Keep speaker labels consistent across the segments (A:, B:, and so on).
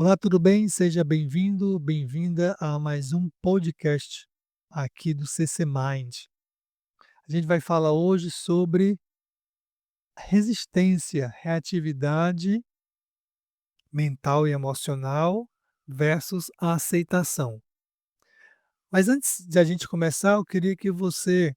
A: Olá, tudo bem? Seja bem-vindo, bem-vinda a mais um podcast aqui do CC Mind. A gente vai falar hoje sobre resistência, reatividade mental e emocional versus a aceitação. Mas antes de a gente começar, eu queria que você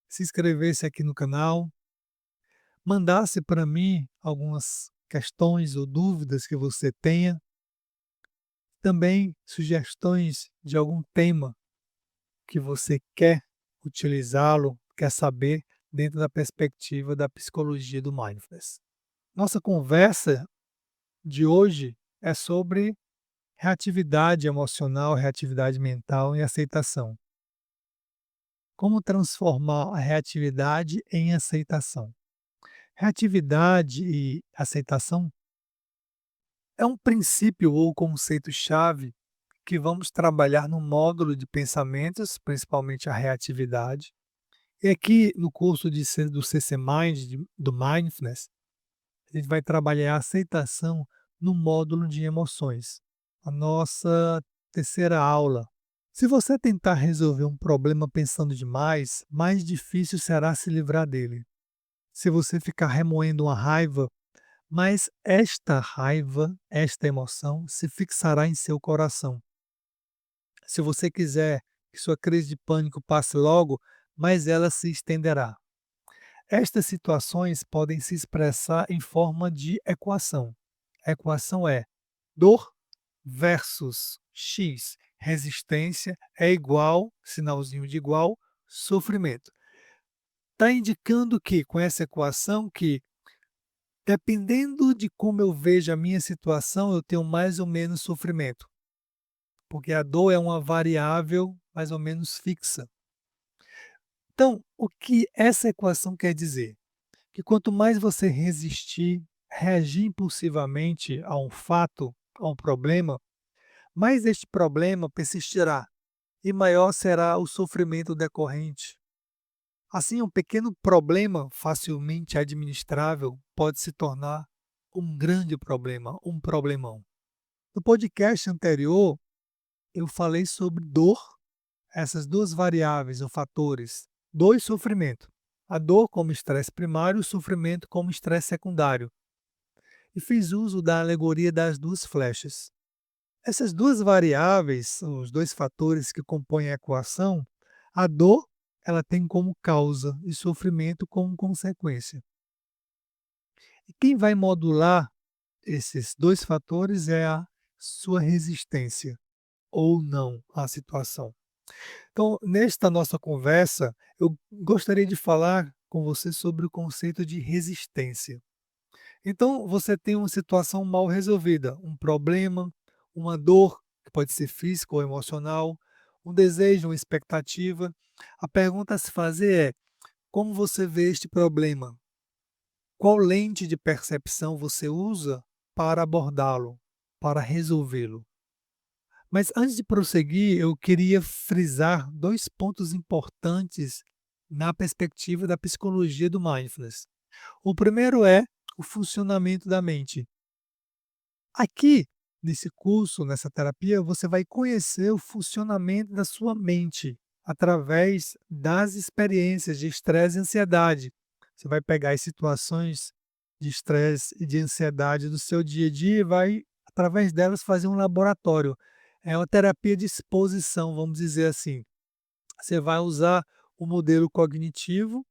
A: se inscrevesse aqui no canal, mandasse para mim algumas questões ou dúvidas que você tenha, também sugestões de algum tema que você quer utilizá-lo, quer saber dentro da perspectiva da psicologia do mindfulness. Nossa conversa de hoje é sobre reatividade emocional, reatividade mental e aceitação. Como transformar a reatividade em aceitação? Reatividade e aceitação é um princípio ou conceito-chave que vamos trabalhar no módulo de pensamentos, principalmente a reatividade. E aqui no curso do CC Mind, do Mindfulness, a gente vai trabalhar a aceitação no módulo de emoções, a nossa terceira aula. Se você tentar resolver um problema pensando demais, mais difícil será se livrar dele. Se você ficar remoendo uma raiva, mais esta raiva, esta emoção, se fixará em seu coração. Se você quiser que sua crise de pânico passe logo, mais ela se estenderá. Estas situações podem se expressar em forma de equação. A equação é dor versus X. Resistência é igual, sinalzinho de igual, sofrimento. Está indicando que, com essa equação, que dependendo de como eu vejo a minha situação, eu tenho mais ou menos sofrimento. Porque a dor é uma variável mais ou menos fixa. Então, o que essa equação quer dizer? Que quanto mais você resistir, reagir impulsivamente a um fato, a um problema, mais este problema persistirá e maior será o sofrimento decorrente. Assim, um pequeno problema facilmente administrável pode se tornar um grande problema, um problemão. No podcast anterior, eu falei sobre dor, essas duas variáveis ou fatores, dor e sofrimento. A dor como estresse primário e o sofrimento como estresse secundário. E fiz uso da alegoria das duas flechas. Essas duas variáveis, os dois fatores que compõem a equação, a dor ela tem como causa e sofrimento como consequência. E quem vai modular esses dois fatores é a sua resistência ou não à situação. Então, nesta nossa conversa, eu gostaria de falar com você sobre o conceito de resistência. Então, você tem uma situação mal resolvida, um problema, uma dor, que pode ser física ou emocional, um desejo, uma expectativa. A pergunta a se fazer é: como você vê este problema? Qual lente de percepção você usa para abordá-lo, para resolvê-lo? Mas antes de prosseguir, eu queria frisar dois pontos importantes na perspectiva da psicologia do mindfulness. O primeiro é o funcionamento da mente. Aqui, nesse curso, nessa terapia, você vai conhecer o funcionamento da sua mente através das experiências de estresse e ansiedade. Você vai pegar as situações de estresse e de ansiedade do seu dia a dia e vai, através delas, fazer um laboratório. É uma terapia de exposição, vamos dizer assim. Você vai usar o modelo cognitivo.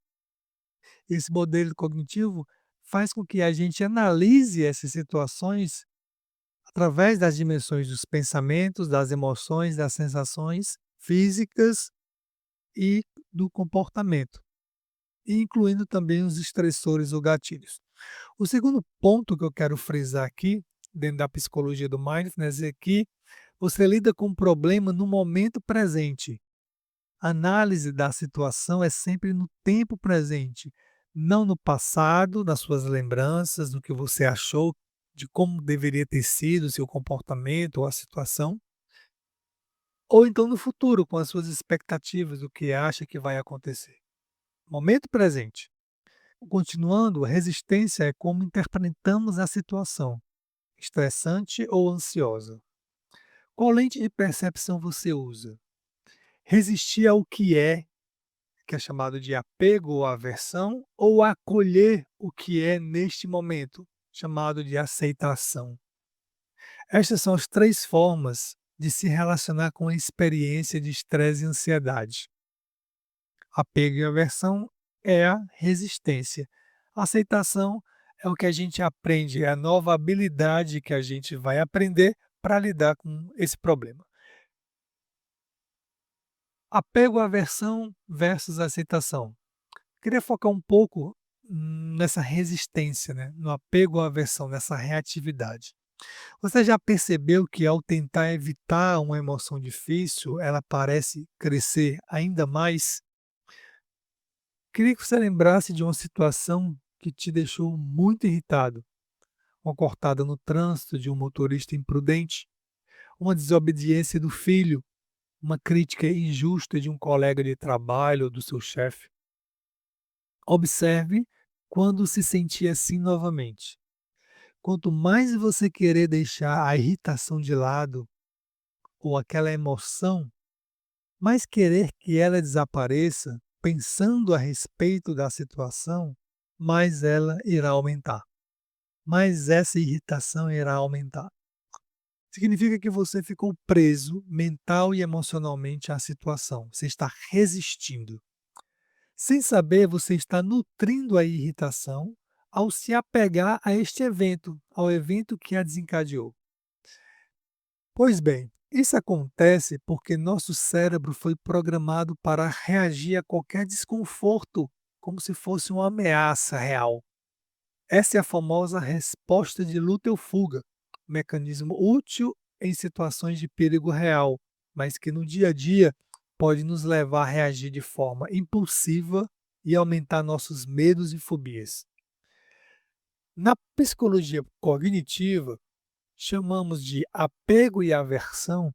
A: Esse modelo cognitivo faz com que a gente analise essas situações através das dimensões dos pensamentos, das emoções, das sensações físicas e do comportamento, incluindo também os estressores ou gatilhos. O segundo ponto que eu quero frisar aqui, dentro da psicologia do mindfulness, é que você lida com o problema no momento presente. A análise da situação é sempre no tempo presente, não no passado, nas suas lembranças, do que você achou, de como deveria ter sido o seu comportamento ou a situação, ou então no futuro, com as suas expectativas, do que acha que vai acontecer. Momento presente. Continuando, a resistência é como interpretamos a situação. estressante ou ansiosa? Qual lente de percepção você usa? Resistir ao que é chamado de apego ou aversão, ou acolher o que é neste momento, chamado de aceitação? Estas são as três formas de se relacionar com a experiência de estresse e ansiedade. Apego e aversão é a resistência. Aceitação é o que a gente aprende, é a nova habilidade que a gente vai aprender para lidar com esse problema. Apego, aversão versus aceitação. Queria focar um pouco nessa resistência, né? No apego à aversão, nessa reatividade. Você já percebeu que ao tentar evitar uma emoção difícil, ela parece crescer ainda mais? Queria que você lembrasse de uma situação que te deixou muito irritado. Uma cortada no trânsito de um motorista imprudente, uma desobediência do filho, uma crítica injusta de um colega de trabalho ou do seu chefe. Observe quando se sentir assim novamente. Quanto mais você querer deixar a irritação de lado ou aquela emoção, mais querer que ela desapareça, pensando a respeito da situação, mais ela irá aumentar. Mais essa irritação irá aumentar. Significa que você ficou preso mental e emocionalmente à situação. Você está resistindo. Sem saber, você está nutrindo a irritação ao se apegar a este evento, ao evento que a desencadeou. Pois bem, isso acontece porque nosso cérebro foi programado para reagir a qualquer desconforto como se fosse uma ameaça real. Essa é a famosa resposta de luta ou fuga, mecanismo útil em situações de perigo real, mas que no dia a dia pode nos levar a reagir de forma impulsiva e aumentar nossos medos e fobias. Na psicologia cognitiva, chamamos de apego e aversão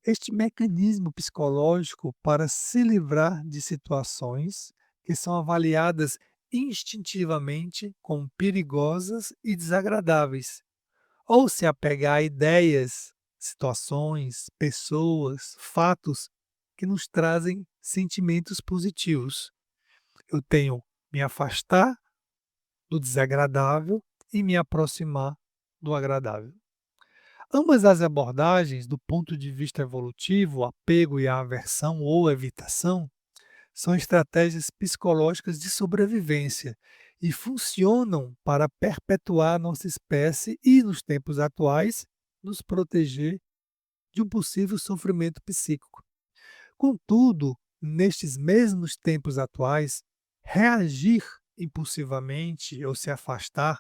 A: este mecanismo psicológico para se livrar de situações que são avaliadas instintivamente como perigosas e desagradáveis, ou se apegar a ideias, situações, pessoas, fatos que nos trazem sentimentos positivos. Eu tenho me afastar do desagradável e me aproximar do agradável. Ambas as abordagens, do ponto de vista evolutivo, o apego e a aversão ou evitação, são estratégias psicológicas de sobrevivência e funcionam para perpetuar nossa espécie e, nos tempos atuais, nos proteger de um possível sofrimento psíquico. Contudo, nestes mesmos tempos atuais, reagir impulsivamente ou se afastar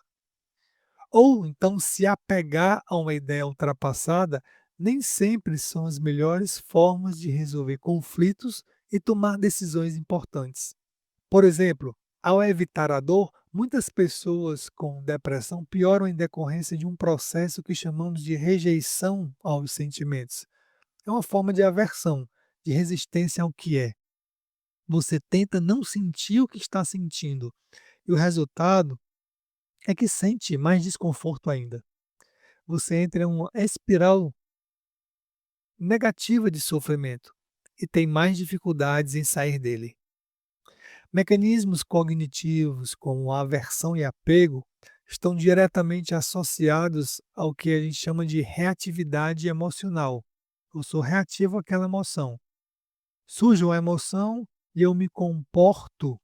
A: ou então se apegar a uma ideia ultrapassada, nem sempre são as melhores formas de resolver conflitos e tomar decisões importantes. Por exemplo, ao evitar a dor, muitas pessoas com depressão pioram em decorrência de um processo que chamamos de rejeição aos sentimentos. É uma forma de aversão, de resistência ao que é. Você tenta não sentir o que está sentindo, e o resultado é que sente mais desconforto ainda. Você entra em uma espiral negativa de sofrimento e tem mais dificuldades em sair dele. Mecanismos cognitivos como a aversão e apego estão diretamente associados ao que a gente chama de reatividade emocional. Eu sou reativo àquela emoção. Surge uma emoção e eu me comporto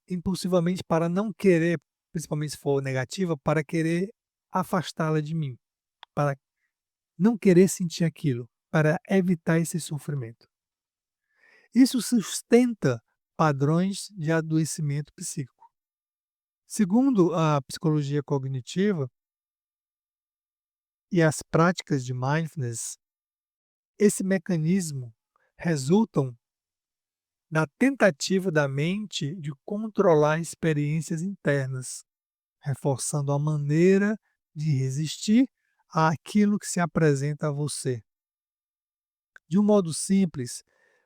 A: impulsivamente para não querer, principalmente se for negativa, para querer afastá-la de mim, para não querer sentir aquilo, para evitar esse sofrimento. Isso sustenta padrões de adoecimento psíquico. Segundo a psicologia cognitiva e as práticas de mindfulness, esse mecanismo resultam na tentativa da mente de controlar experiências internas, reforçando a maneira de resistir àquilo que se apresenta a você. De um modo simples,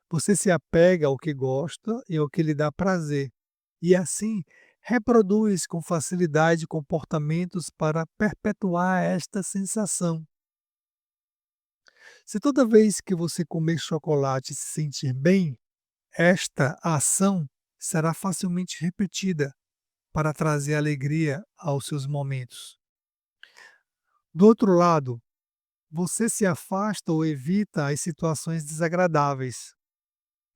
A: você se apega ao que gosta e ao que lhe dá prazer, e assim reproduz com facilidade comportamentos para perpetuar esta sensação. Se toda vez que você comer chocolate se sentir bem, esta ação será facilmente repetida para trazer alegria aos seus momentos. Do outro lado, você se afasta ou evita as situações desagradáveis.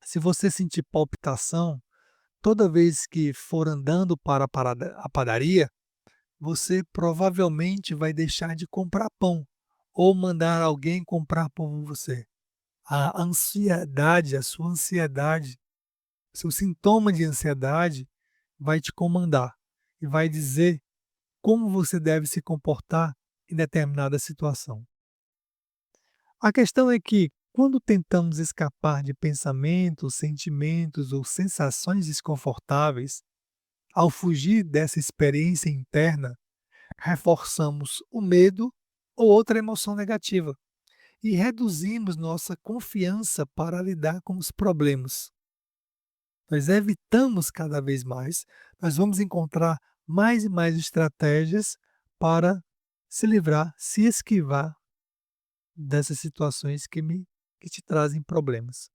A: Se você sentir palpitação toda vez que for andando para a padaria, você provavelmente vai deixar de comprar pão ou mandar alguém comprar pão por você. A ansiedade, a sua ansiedade, seu sintoma de ansiedade vai te comandar e vai dizer como você deve se comportar em determinada situação. A questão é que, quando tentamos escapar de pensamentos, sentimentos ou sensações desconfortáveis, ao fugir dessa experiência interna, reforçamos o medo ou outra emoção negativa e reduzimos nossa confiança para lidar com os problemas. Nós evitamos cada vez mais, nós vamos encontrar mais e mais estratégias para se livrar, se esquivar dessas situações que te trazem problemas.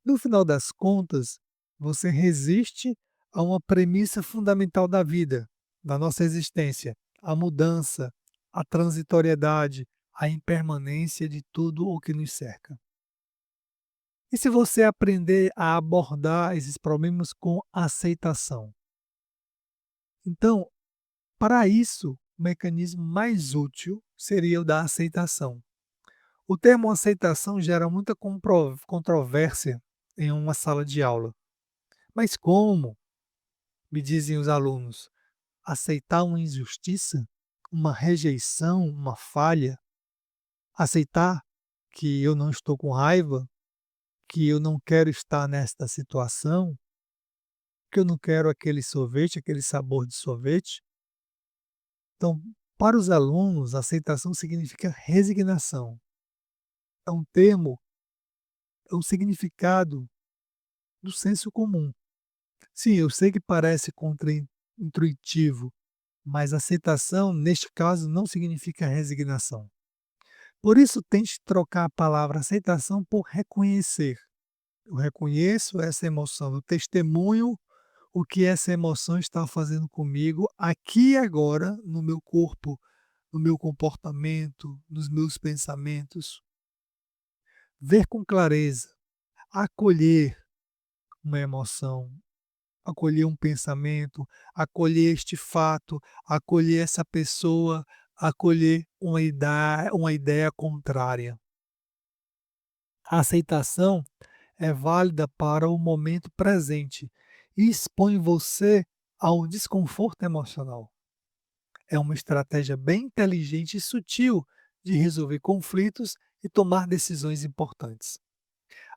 A: No final das contas, você resiste a uma premissa fundamental da vida, da nossa existência, a mudança, a transitoriedade, a impermanência de tudo o que nos cerca. E se você aprender a abordar esses problemas com aceitação? Então, para isso, o mecanismo mais útil seria o da aceitação. O termo aceitação gera muita controvérsia em uma sala de aula. Mas como, me dizem os alunos, aceitar uma injustiça, uma rejeição, uma falha? Aceitar que eu não estou com raiva, que eu não quero estar nesta situação, que eu não quero aquele sorvete, aquele sabor de sorvete? Então, para os alunos, aceitação significa resignação. É um termo, é um significado do senso comum. Sim, eu sei que parece contraintuitivo, mas aceitação, neste caso, não significa resignação. Por isso, tente trocar a palavra aceitação por reconhecer. Eu reconheço essa emoção, eu testemunho o que essa emoção está fazendo comigo aqui e agora, no meu corpo, no meu comportamento, nos meus pensamentos. Ver com clareza, acolher uma emoção, acolher um pensamento, acolher este fato, acolher essa pessoa, acolher uma ideia contrária. A aceitação é válida para o momento presente e expõe você ao desconforto emocional. É uma estratégia bem inteligente e sutil de resolver conflitos e tomar decisões importantes.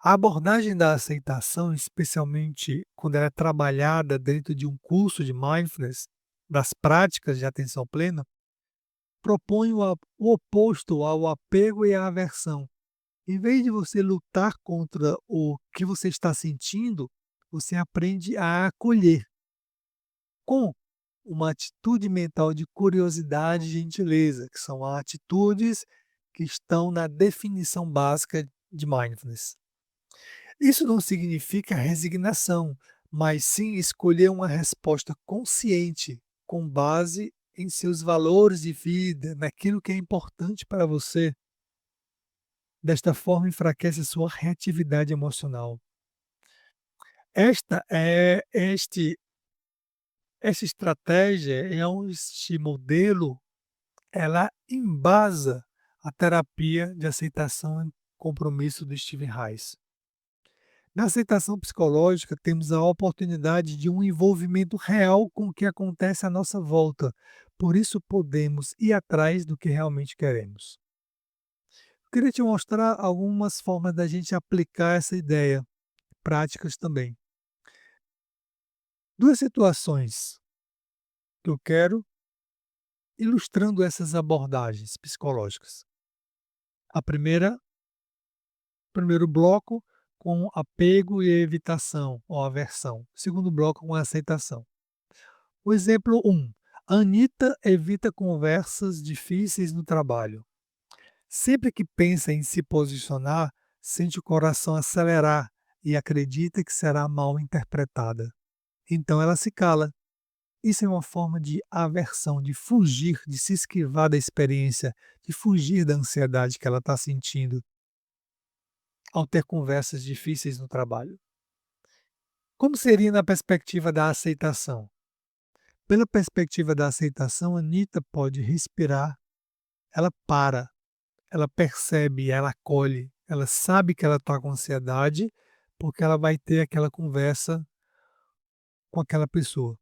A: A abordagem da aceitação, especialmente quando ela é trabalhada dentro de um curso de mindfulness, das práticas de atenção plena, propõe o oposto ao apego e à aversão. Em vez de você lutar contra o que você está sentindo, você aprende a acolher com uma atitude mental de curiosidade e gentileza, que são atitudes que estão na definição básica de mindfulness. Isso não significa resignação, mas sim escolher uma resposta consciente, com base em seus valores de vida, naquilo que é importante para você. Desta forma, enfraquece a sua reatividade emocional. Esta é esta estratégia, este modelo, ela embasa a terapia de aceitação e compromisso do Stephen Reis. Na aceitação psicológica, temos a oportunidade de um envolvimento real com o que acontece à nossa volta. Por isso, podemos ir atrás do que realmente queremos. Eu queria te mostrar algumas formas da gente aplicar essa ideia, práticas também. Duas situações que eu quero ilustrando essas abordagens psicológicas. A primeira, primeiro bloco com apego e evitação ou aversão. Segundo bloco com aceitação. O exemplo 1. Anitta evita conversas difíceis no trabalho. Sempre que pensa em se posicionar, sente o coração acelerar e acredita que será mal interpretada. Então ela se cala. Isso é uma forma de aversão, de fugir, de se esquivar da experiência, de fugir da ansiedade que ela está sentindo ao ter conversas difíceis no trabalho. Como seria na perspectiva da aceitação? Pela perspectiva da aceitação, a Anitta pode respirar, ela para, ela percebe, ela acolhe, ela sabe que ela está com ansiedade, porque ela vai ter aquela conversa com aquela pessoa.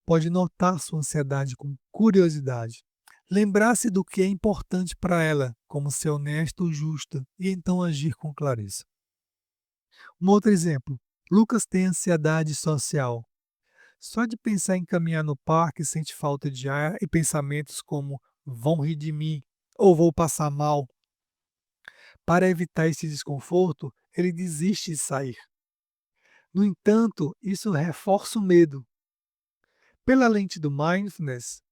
A: Pode notar sua ansiedade com curiosidade. Lembrar-se do que é importante para ela, como ser honesta ou justa, e então agir com clareza. Um outro exemplo. Lucas tem ansiedade social. Só de pensar em caminhar no parque sente falta de ar e pensamentos como vão rir de mim ou vou passar mal. Para evitar esse desconforto, ele desiste de sair. No entanto, isso reforça o medo. Pela lente do mindfulness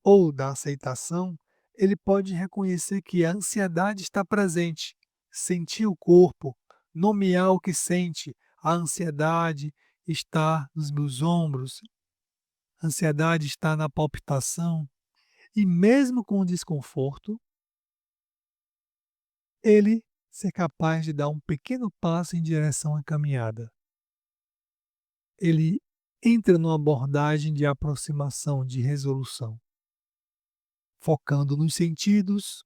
A: ou da aceitação, ele pode reconhecer que a ansiedade está presente, sentir o corpo, nomear o que sente. A ansiedade está nos meus ombros, a ansiedade está na palpitação. E mesmo com o desconforto, ele ser capaz de dar um pequeno passo em direção à caminhada. Ele entra numa abordagem de aproximação, de resolução, focando nos sentidos,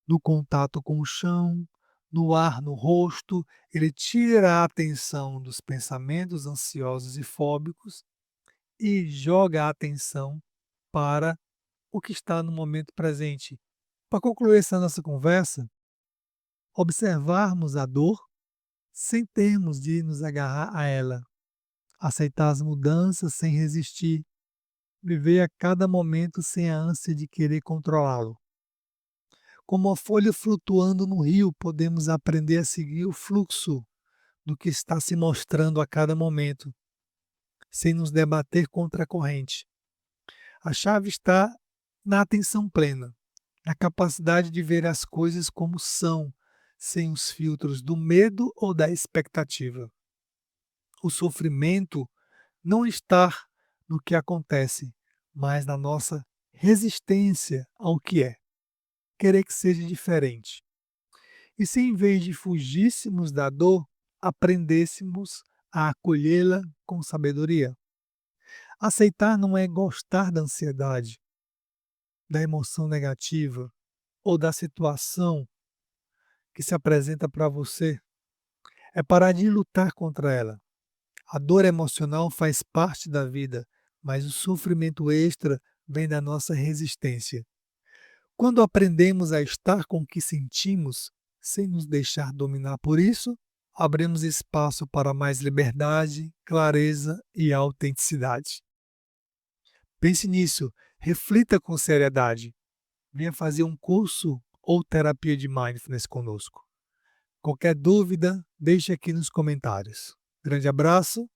A: no contato com o chão, no ar no rosto. Ele tira a atenção dos pensamentos ansiosos e fóbicos e joga a atenção para o que está no momento presente. Para concluir essa nossa conversa, observarmos a dor sem termos de nos agarrar a ela, aceitar as mudanças sem resistir, viver a cada momento sem a ânsia de querer controlá-lo. Como a folha flutuando no rio, podemos aprender a seguir o fluxo do que está se mostrando a cada momento, sem nos debater contra a corrente. A chave está na atenção plena, na capacidade de ver as coisas como são, sem os filtros do medo ou da expectativa. O sofrimento não está no que acontece, mas na nossa resistência ao que é, querer que seja diferente. E se em vez de fugíssemos da dor, aprendêssemos a acolhê-la com sabedoria. Aceitar não é gostar da ansiedade, da emoção negativa ou da situação que se apresenta para você. É parar de lutar contra ela. A dor emocional faz parte da vida, mas o sofrimento extra vem da nossa resistência. Quando aprendemos a estar com o que sentimos, sem nos deixar dominar por isso, abrimos espaço para mais liberdade, clareza e autenticidade. Pense nisso, reflita com seriedade. Venha fazer um curso ou terapia de mindfulness conosco. Qualquer dúvida, deixe aqui nos comentários. Grande abraço